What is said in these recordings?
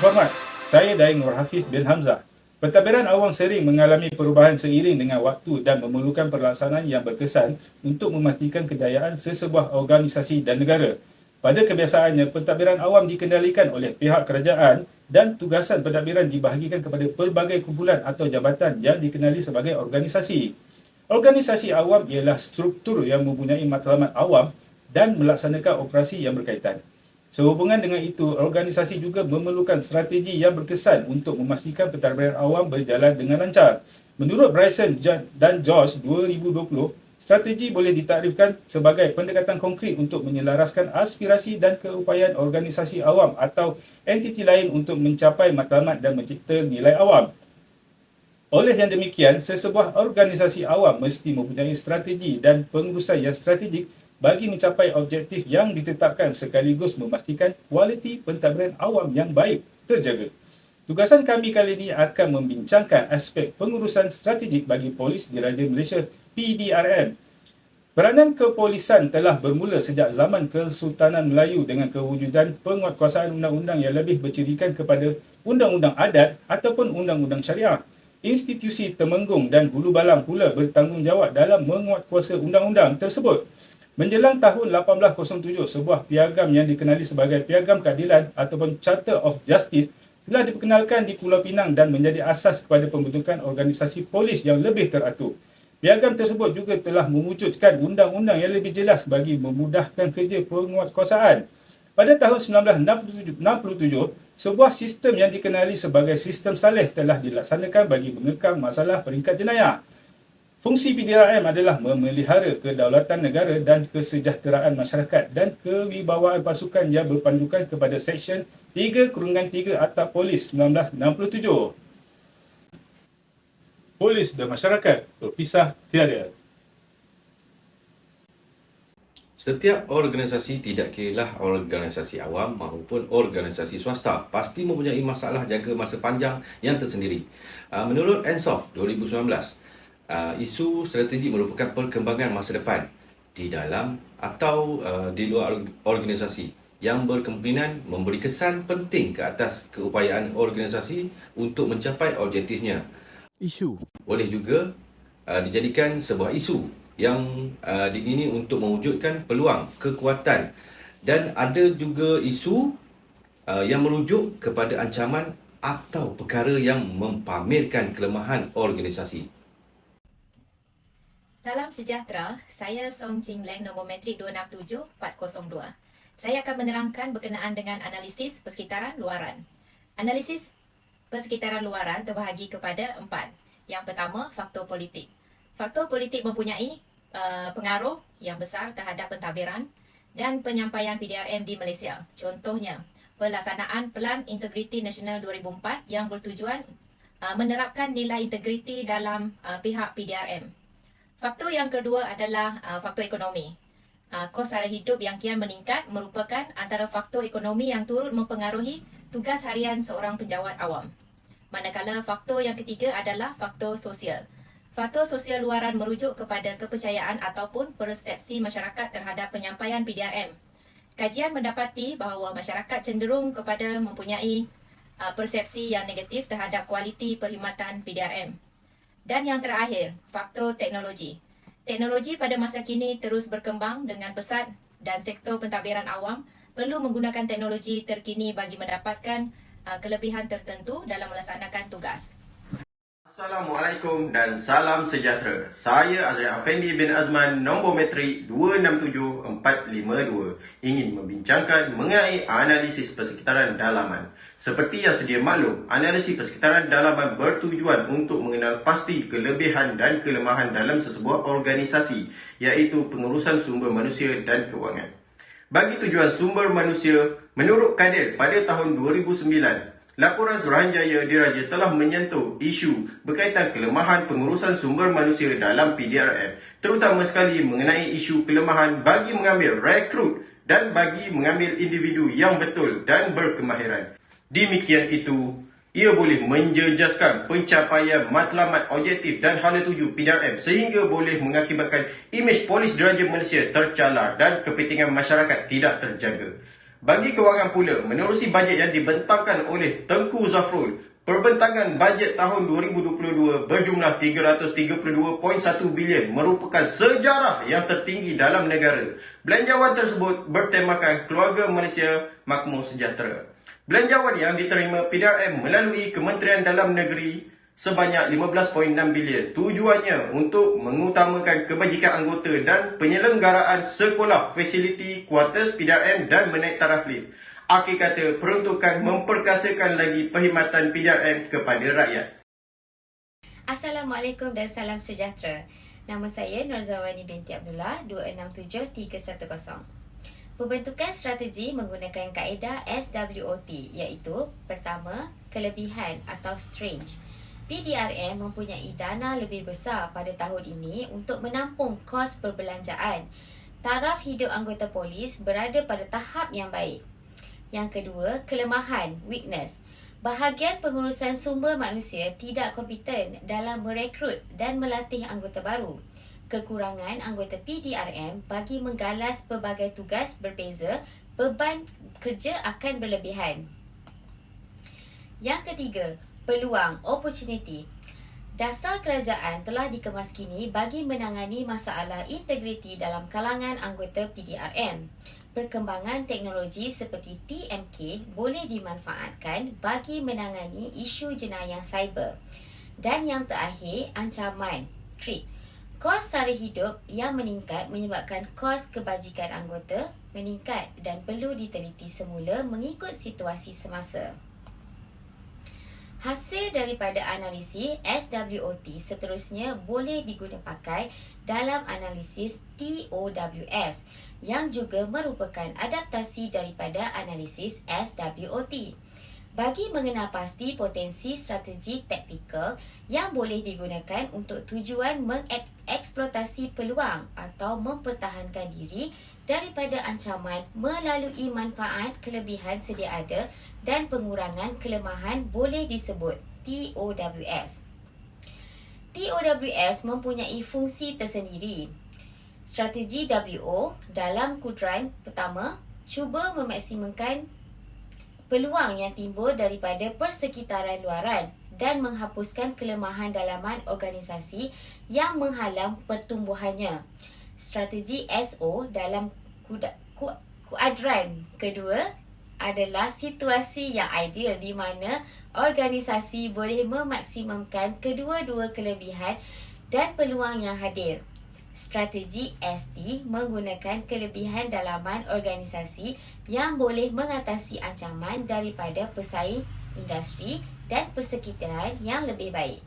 terhormat, saya Daeng Nur Hafiz bin Hamzah. Pentadbiran awam sering mengalami perubahan seiring dengan waktu dan memerlukan pelaksanaan yang berkesan untuk memastikan kejayaan sesebuah organisasi dan negara. Pada kebiasaannya, pentadbiran awam dikendalikan oleh pihak kerajaan dan tugasan pentadbiran dibahagikan kepada pelbagai kumpulan atau jabatan yang dikenali sebagai organisasi. Organisasi awam ialah struktur yang mempunyai matlamat awam dan melaksanakan operasi yang berkaitan. Sehubungan dengan itu, organisasi juga memerlukan strategi yang berkesan untuk memastikan pentadbiran awam berjalan dengan lancar. Menurut Bryson dan George 2020, strategi boleh ditarifkan sebagai pendekatan konkret untuk menyelaraskan aspirasi dan keupayaan organisasi awam atau entiti lain untuk mencapai matlamat dan mencipta nilai awam. Oleh yang demikian, sesebuah organisasi awam mesti mempunyai strategi dan pengurusan yang strategik bagi mencapai objektif yang ditetapkan sekaligus memastikan kualiti pentadbiran awam yang baik terjaga. Tugasan kami kali ini akan membincangkan aspek pengurusan strategik bagi Polis Diraja Malaysia PDRM. Peranan kepolisan telah bermula sejak zaman Kesultanan Melayu dengan kewujudan penguatkuasaan undang-undang yang lebih bercirikan kepada undang-undang adat ataupun undang-undang syariah. Institusi temenggung dan hulu balang pula bertanggungjawab dalam menguatkuasa undang-undang tersebut. Menjelang tahun 1807, sebuah piagam yang dikenali sebagai Piagam Keadilan ataupun Charter of Justice telah diperkenalkan di Pulau Pinang dan menjadi asas kepada pembentukan organisasi polis yang lebih teratur. Piagam tersebut juga telah mewujudkan undang-undang yang lebih jelas bagi memudahkan kerja penguatkuasaan. Pada tahun 1967, sebuah sistem yang dikenali sebagai sistem saleh telah dilaksanakan bagi mengekang masalah peringkat jenayah. Fungsi PDRM adalah memelihara kedaulatan negara dan kesejahteraan masyarakat dan kewibawaan pasukan yang berpandukan kepada Seksyen 3/3 Akta Polis 1967. Polis dan masyarakat berpisah tiada. Setiap organisasi, tidak kiralah organisasi awam maupun organisasi swasta, pasti mempunyai masalah jangka masa panjang yang tersendiri. Menurut Ansoff 2019, isu strategi merupakan perkembangan masa depan di dalam atau di luar organisasi yang berkemungkinan memberi kesan penting ke atas keupayaan organisasi untuk mencapai objektifnya. Isu Boleh juga dijadikan sebuah isu yang diingini untuk mewujudkan peluang, kekuatan, dan ada juga isu yang merujuk kepada ancaman atau perkara yang mempamerkan kelemahan organisasi. Salam sejahtera, saya Song Jing Leng, nombor metrik 267402. Saya akan menerangkan berkenaan dengan analisis persekitaran luaran. Analisis persekitaran luaran terbahagi kepada 4. Yang pertama, faktor politik. Faktor politik mempunyai pengaruh yang besar terhadap pentadbiran dan penyampaian PDRM di Malaysia. Contohnya, pelaksanaan Pelan Integriti Nasional 2004 yang bertujuan menerapkan nilai integriti dalam pihak PDRM. Faktor yang kedua adalah faktor ekonomi. Kos sara hidup yang kian meningkat merupakan antara faktor ekonomi yang turut mempengaruhi tugas harian seorang penjawat awam. Manakala faktor yang ketiga adalah faktor sosial. Faktor sosial luaran merujuk kepada kepercayaan ataupun persepsi masyarakat terhadap penyampaian PDRM. Kajian mendapati bahawa masyarakat cenderung kepada mempunyai persepsi yang negatif terhadap kualiti perkhidmatan PDRM. Dan yang terakhir, faktor teknologi. Teknologi pada masa kini terus berkembang dengan pesat dan sektor pentadbiran awam perlu menggunakan teknologi terkini bagi mendapatkan kelebihan tertentu dalam melaksanakan tugas. Assalamualaikum dan salam sejahtera. Saya Azriel Afendi bin Azman, nombor metrik 267452, ingin membincangkan mengenai analisis persekitaran dalaman. Seperti yang sedia maklum, analisis persekitaran dalaman bertujuan untuk mengenal pasti kelebihan dan kelemahan dalam sesebuah organisasi, iaitu pengurusan sumber manusia dan kewangan. Bagi tujuan sumber manusia, menurut Kadir pada tahun 2009, Laporan Suruhanjaya Diraja telah menyentuh isu berkaitan kelemahan pengurusan sumber manusia dalam PDRM, terutama sekali mengenai isu kelemahan bagi mengambil rekrut dan bagi mengambil individu yang betul dan berkemahiran. Demikian itu, ia boleh menjejaskan pencapaian matlamat objektif dan hala tuju PDRM sehingga boleh mengakibatkan imej Polis Diraja Malaysia tercalar dan kepentingan masyarakat tidak terjaga. Bagi kewangan pula, menerusi bajet yang dibentangkan oleh Tengku Zafrul, perbentangan bajet tahun 2022 berjumlah 332.1 bilion merupakan sejarah yang tertinggi dalam negara. Belanjawan tersebut bertemakan Keluarga Malaysia Makmur Sejahtera. Belanjawan yang diterima PDRM melalui Kementerian Dalam Negeri sebanyak 15.6 bilion. Tujuannya untuk mengutamakan kebajikan anggota dan penyelenggaraan sekolah, fasiliti, kuartus PDRM dan menaik taraf lift. Akhir kata, peruntukan memperkasakan lagi perkhidmatan PDRM kepada rakyat. Assalamualaikum dan salam sejahtera. Nama saya Norzawani binti Abdullah, 267310. Pembentukan strategi menggunakan kaedah SWOT iaitu pertama, kelebihan atau strength. PDRM mempunyai dana lebih besar pada tahun ini untuk menampung kos perbelanjaan. Taraf hidup anggota polis berada pada tahap yang baik. Yang kedua, kelemahan, weakness. Bahagian pengurusan sumber manusia tidak kompeten dalam merekrut dan melatih anggota baru. Kekurangan anggota PDRM bagi menggalas pelbagai tugas berbeza, beban kerja akan berlebihan. Yang ketiga, peluang, opportunity. Dasar kerajaan telah dikemas kini bagi menangani masalah integriti dalam kalangan anggota PDRM. Perkembangan teknologi seperti TMK boleh dimanfaatkan bagi menangani isu jenayah cyber. Dan yang terakhir, ancaman, threat. Kos sara hidup yang meningkat menyebabkan kos kebajikan anggota meningkat dan perlu diteliti semula mengikut situasi semasa. Hasil daripada analisis SWOT seterusnya boleh diguna pakai dalam analisis TOWS yang juga merupakan adaptasi daripada analisis SWOT. Bagi mengenal pasti potensi strategi taktikal yang boleh digunakan untuk tujuan mengeksploitasi peluang atau mempertahankan diri daripada ancaman melalui manfaat kelebihan sedia ada dan pengurangan kelemahan boleh disebut TOWS. TOWS mempunyai fungsi tersendiri. Strategi WO dalam kudran pertama cuba memaksimumkan peluang yang timbul daripada persekitaran luaran dan menghapuskan kelemahan dalaman organisasi yang menghalang pertumbuhannya. Strategi SO dalam kuadran kedua adalah situasi yang ideal di mana organisasi boleh memaksimumkan kedua-dua kelebihan dan peluang yang hadir. Strategi ST menggunakan kelebihan dalaman organisasi yang boleh mengatasi ancaman daripada pesaing industri dan persekitaran yang lebih baik.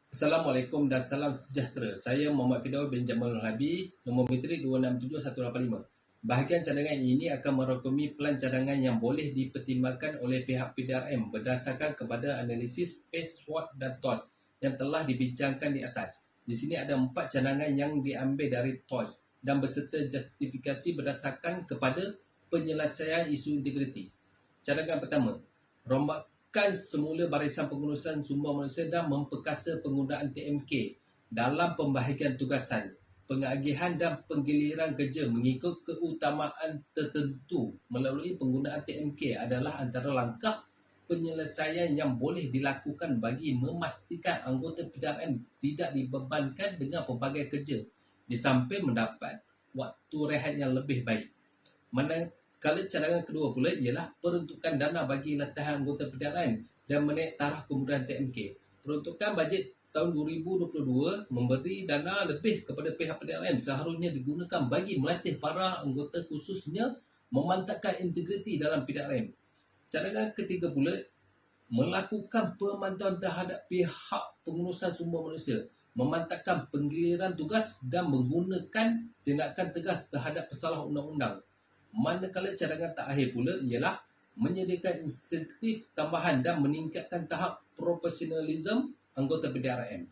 Assalamualaikum dan salam sejahtera. Saya Muhammad Fidaw bin Jamalul Habi, nombor metrik 267185. Bahagian cadangan ini akan merangkumi pelan cadangan yang boleh dipertimbangkan oleh pihak PDRM berdasarkan kepada analisis PACE, SWOT dan TOS yang telah dibincangkan di atas. Di sini ada 4 cadangan yang diambil dari TOS dan berserta justifikasi berdasarkan kepada penyelesaian isu integriti. Cadangan pertama, rombakan semula barisan pengurusan sumber manusia dan memperkasa penggunaan TMK dalam pembahagian tugasan, pengagihan dan penggiliran kerja mengikut keutamaan tertentu melalui penggunaan TMK adalah antara langkah penyelesaian yang boleh dilakukan bagi memastikan anggota PDRM tidak dibebankan dengan pelbagai kerja di samping mendapat waktu rehat yang lebih baik. Manakala cadangan kedua pula ialah peruntukan dana bagi latihan anggota PDRM dan menaik taraf kemudahan TMK. Peruntukan bajet tahun 2022 memberi dana lebih kepada pihak PDRM seharusnya digunakan bagi melatih para anggota khususnya memantapkan integriti dalam PDRM. Cadangan ketiga pula, melakukan pemantauan terhadap pihak pengurusan sumber manusia, memantapkan penggiliran tugas dan menggunakan tindakan tegas terhadap pesalah undang-undang. Manakala cadangan terakhir pula ialah menyediakan insentif tambahan dan meningkatkan tahap profesionalisme anggota PDRM.